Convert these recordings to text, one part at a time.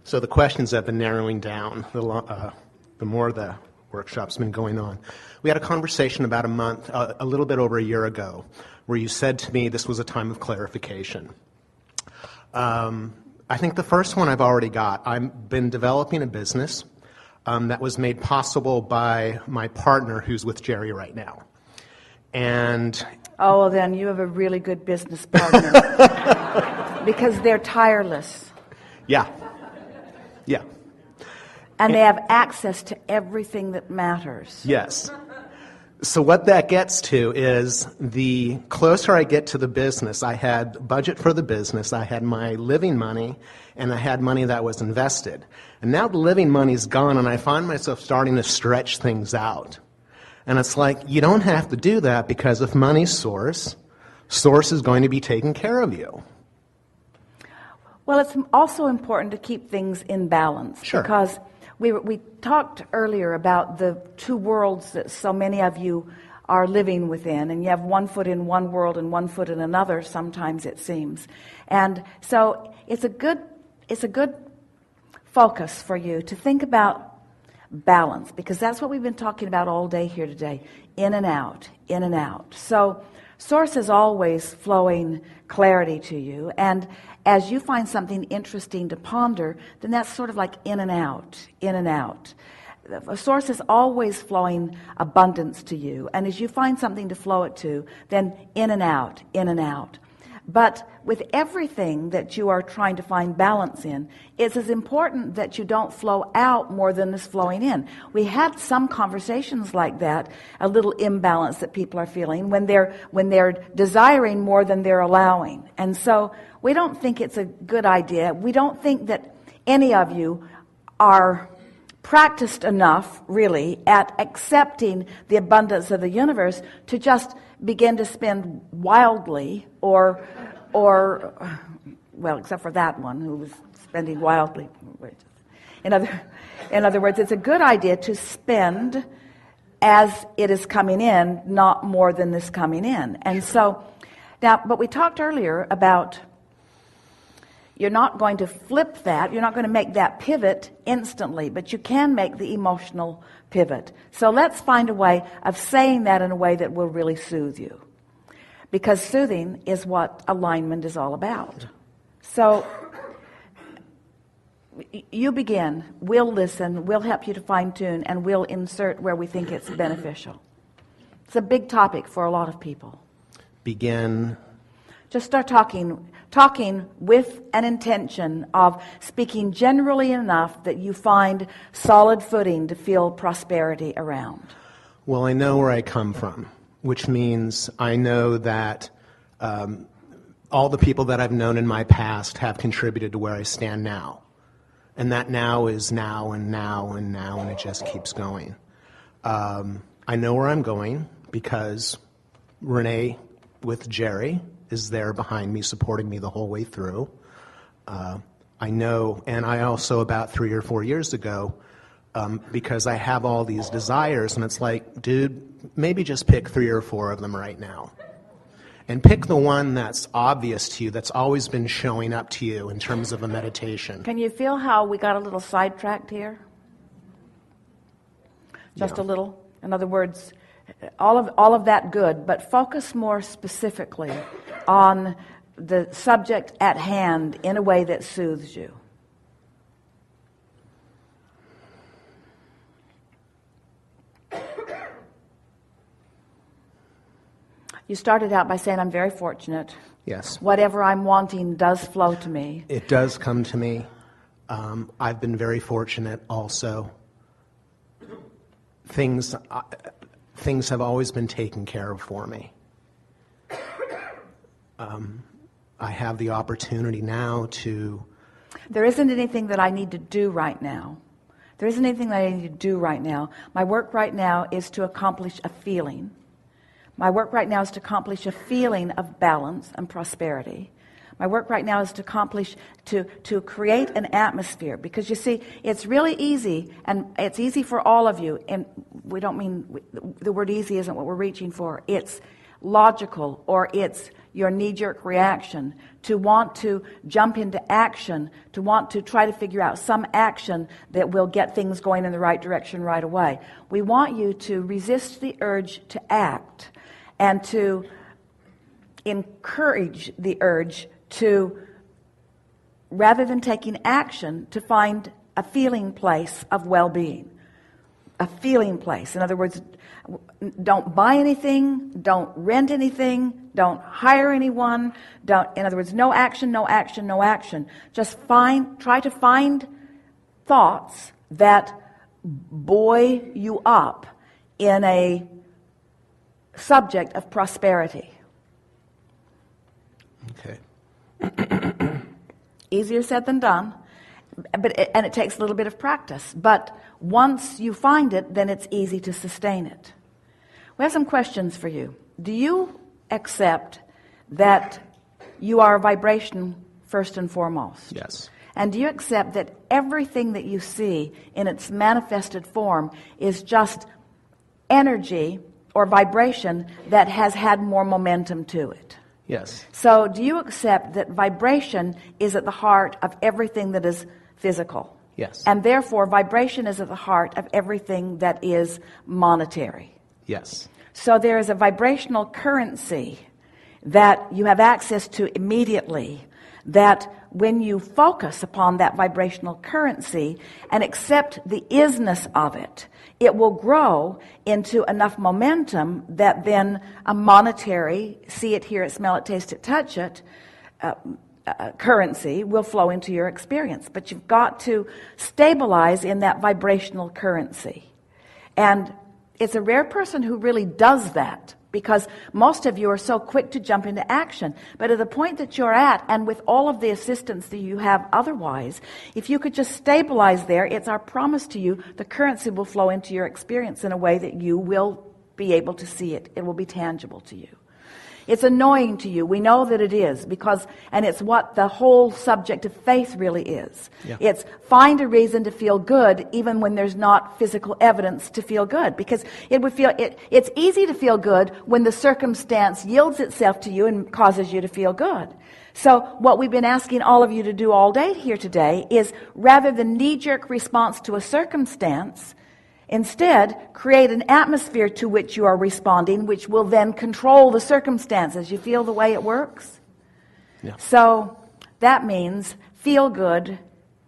So the questions have been narrowing down the more the workshop's been going on. We had a conversation about a little bit over a year ago, where you said to me this was a time of clarification. I think the first one I've already got. I've been developing a business that was made possible by my partner who's with Jerry right now. And oh, well, then you have a really good business partner because they're tireless. Yeah. Yeah. And they have access to everything that matters. Yes. So what that gets to is the closer I get to the business, I had budget for the business, I had my living money, and I had money that was invested. And now the living money's gone, and I find myself starting to stretch things out. And it's like, you don't have to do that, because if money's source is going to be taking care of you. Well, it's also important to keep things in balance. Sure. Because we talked earlier about the two worlds that so many of you are living within, and you have one foot in one world and one foot in another, sometimes it seems. And so it's a good focus for you to think about balance, because that's what we've been talking about all day here today. In and out, in and out. So source is always flowing clarity to you, and as you find something interesting to ponder, then that's sort of like in and out, in and out. A source is always flowing abundance to you, and as you find something to flow it to, then in and out, in and out. But with everything that you are trying to find balance in, it's as important that you don't flow out more than is flowing in. We had some conversations like that, a little imbalance that people are feeling when they're desiring more than they're allowing. And so we don't think it's a good idea. We don't think that any of you are practiced enough, really, at accepting the abundance of the universe to just begin to spend wildly or well, except for that one who was spending wildly. In other words, it's a good idea to spend as it is coming in, not more than is coming in. And so, now, but we talked earlier about you're not going to flip that, you're not going to make that pivot instantly, but you can make the emotional pivot. So let's find a way of saying that in a way that will really soothe you. Because soothing is what alignment is all about. So you begin, we'll listen, we'll help you to fine-tune, and we'll insert where we think it's beneficial. It's a big topic for a lot of people. Begin. Just start talking with an intention of speaking generally enough that you find solid footing to feel prosperity around. Well, I know where I come from, which means I know that all the people that I've known in my past have contributed to where I stand now. And that now is now and now and now, and it just keeps going. I know where I'm going because Renee with Jerry is there behind me, supporting me the whole way through. I know, and I also about 3 or 4 years ago, because I have all these desires, and it's like, dude, maybe just pick 3 or 4 of them right now. And pick the one that's obvious to you, that's always been showing up to you in terms of a meditation. Can you feel how we got a little sidetracked here? Just a little? In other words, all of that good, but focus more specifically on the subject at hand in a way that soothes you. You started out by saying, I'm very fortunate. Yes. Whatever I'm wanting does flow to me. It does come to me. I've been very fortunate also. Things have always been taken care of for me. I have the opportunity now to... There isn't anything that I need to do right now. There isn't anything that I need to do right now. My work right now is to accomplish a feeling. My work right now is to accomplish a feeling of balance and prosperity. My work right now is to accomplish, to create an atmosphere. Because you see, it's really easy, and it's easy for all of you, and we don't mean, the word easy isn't what we're reaching for. It's logical or it's your knee-jerk reaction to want to jump into action, to want to try to figure out some action that will get things going in the right direction right away. We want you to resist the urge to act and to encourage the urge to, rather than taking action, to find a feeling place of well-being. A feeling place. In other words, don't buy anything, don't rent anything, don't hire anyone, in other words, no action, no action, no action. Just try to find thoughts that buoy you up in a subject of prosperity. Okay. Easier said than done, and it takes a little bit of practice. But once you find it, then it's easy to sustain it. We have some questions for you. Do you accept that you are a vibration first and foremost? Yes. And do you accept that everything that you see in its manifested form is just energy or vibration that has had more momentum to it? Yes. So do you accept that vibration is at the heart of everything that is physical? Yes. And therefore vibration is at the heart of everything that is monetary? Yes. So there is a vibrational currency that you have access to immediately, that when you focus upon that vibrational currency and accept the isness of it, it will grow into enough momentum that then a monetary, see it, hear it, smell it, taste it, touch it, currency will flow into your experience. But you've got to stabilize in that vibrational currency. And it's a rare person who really does that, because most of you are so quick to jump into action. But at the point that you're at, and with all of the assistance that you have otherwise, if you could just stabilize there, it's our promise to you, the currency will flow into your experience in a way that you will be able to see it. It will be tangible to you. It's annoying to you. We know that it is, and it's what the whole subject of faith really is. Yeah. It's find a reason to feel good even when there's not physical evidence to feel good, because it's easy to feel good when the circumstance yields itself to you and causes you to feel good. So what we've been asking all of you to do all day here today is, rather than knee-jerk response to a circumstance, instead, create an atmosphere to which you are responding, which will then control the circumstances. You feel the way it works? Yeah. So that means feel good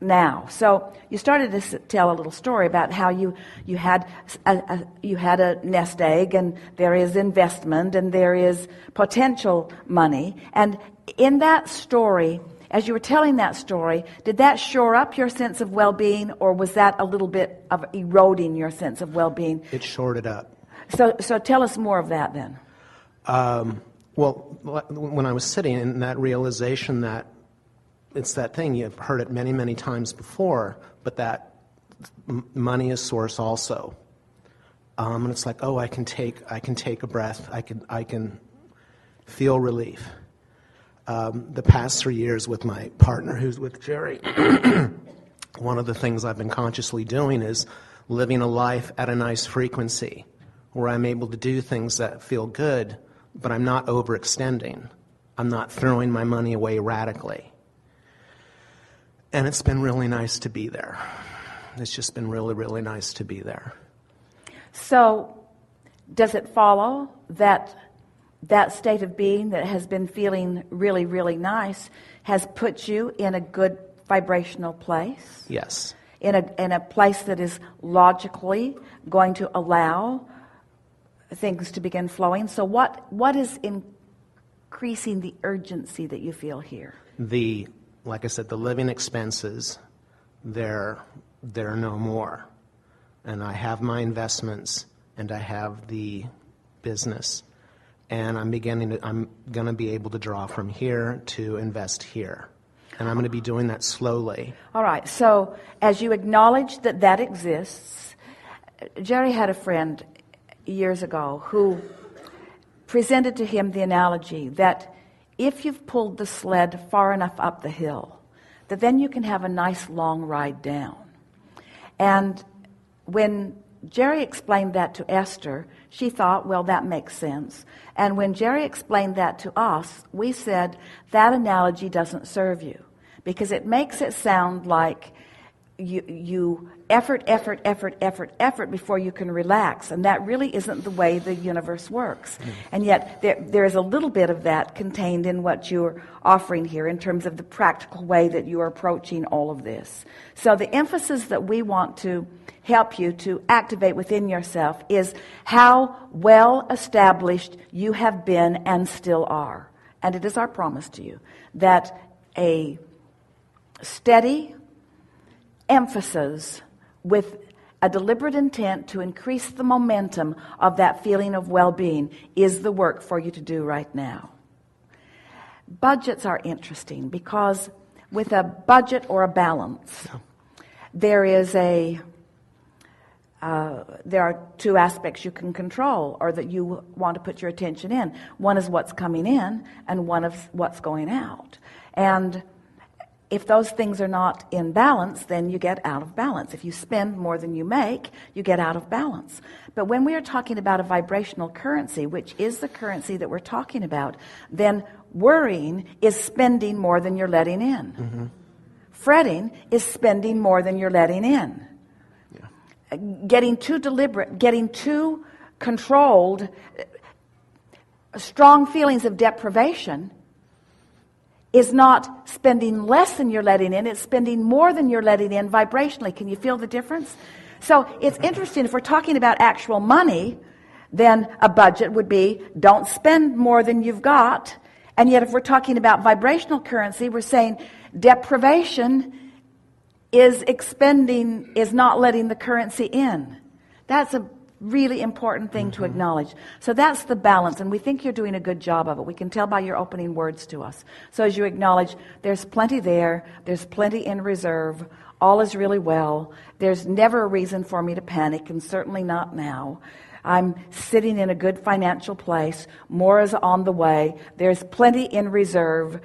now. So you started to tell a little story about how you had a nest egg, and there is investment, and there is potential money. And in that story, as you were telling that story, did that shore up your sense of well-being, or was that a little bit of eroding your sense of well-being? It shored it up. So tell us more of that then. Well, when I was sitting in that realization that it's that thing, you've heard it many, many times before, but that money is source also. And it's like, oh, I can take a breath. I can feel relief. The past 3 years with my partner, who's with Jerry, one of the things I've been consciously doing is living a life at a nice frequency where I'm able to do things that feel good, but I'm not overextending. I'm not throwing my money away radically. And it's been really nice to be there. It's just been really, really nice to be there. So does it follow that that state of being that has been feeling really, really nice has put you in a good vibrational place? Yes. In a place that is logically going to allow things to begin flowing. So what is increasing the urgency that you feel here? Like I said, the living expenses, they're no more. And I have my investments, and I have the business. And I'm going to be able to draw from here to invest here. And I'm going to be doing that slowly. All right. So as you acknowledge that exists, Jerry had a friend years ago who presented to him the analogy that if you've pulled the sled far enough up the hill, that then you can have a nice long ride down. And when Jerry explained that to Esther, she thought, well, that makes sense. And when Jerry explained that to us, we said, that analogy doesn't serve you, because it makes it sound like you effort before you can relax, and that really isn't the way the universe works. And yet there is a little bit of that contained in what you're offering here in terms of the practical way that you are approaching all of this. So the emphasis that we want to help you to activate within yourself is how well established you have been and still are. And it is our promise to you that a steady emphasis with a deliberate intent to increase the momentum of that feeling of well-being is the work for you to do right now. Budgets are interesting because with a budget or a balance, there are two aspects you can control, or that you want to put your attention in. One is what's coming in, and one is what's going out. And if those things are not in balance, then you get out of balance. If you spend more than you make, you get out of balance. But when we are talking about a vibrational currency, which is the currency that we're talking about, then worrying is spending more than you're letting in. Mm-hmm. Fretting is spending more than you're letting in. Yeah. Getting too deliberate, getting too controlled, strong feelings of deprivation is not spending less than you're letting in, it's spending more than you're letting in vibrationally. Can you feel the difference? So it's interesting, if we're talking about actual money, then a budget would be don't spend more than you've got. And yet if we're talking about vibrational currency, we're saying deprivation is not letting the currency in. That's a really important thing to acknowledge. So that's the balance, and we think you're doing a good job of it. We can tell by your opening words to us. So as you acknowledge, there's plenty there, there's plenty in reserve, all is really well, there's never a reason for me to panic, and certainly not now. I'm sitting in a good financial place, more is on the way, there's plenty in reserve,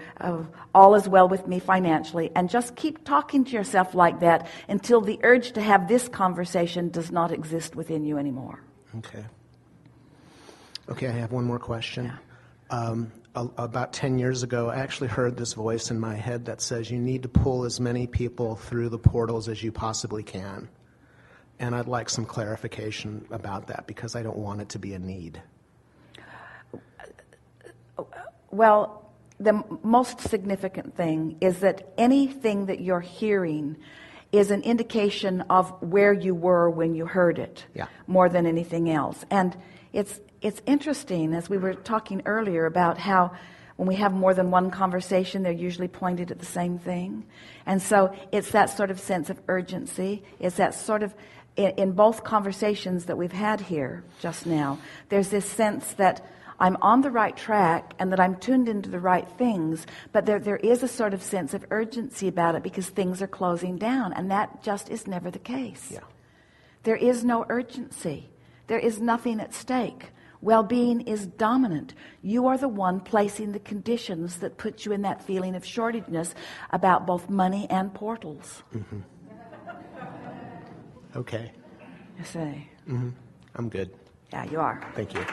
all is well with me financially, and just keep talking to yourself like that until the urge to have this conversation does not exist within you anymore. Okay, I have one more question. Yeah. About 10 years ago, I actually heard this voice in my head that says you need to pull as many people through the portals as you possibly can. And I'd like some clarification about that, because I don't want it to be a need. Well, the most significant thing is that anything that you're hearing is an indication of where you were when you heard it, more than anything else. And it's interesting, as we were talking earlier, about how when we have more than one conversation, they're usually pointed at the same thing. And so it's that sort of sense of urgency. It's that sort of, in both conversations that we've had here just now, there's this sense that I'm on the right track and that I'm tuned into the right things, but there is a sort of sense of urgency about it because things are closing down, and that just is never the case. Yeah. There is no urgency. There is nothing at stake. Well-being is dominant. You are the one placing the conditions that put you in that feeling of shortedness about both money and portals. Mm-hmm. Okay. You say. Mm-hmm. I'm good. Yeah, you are. Thank you.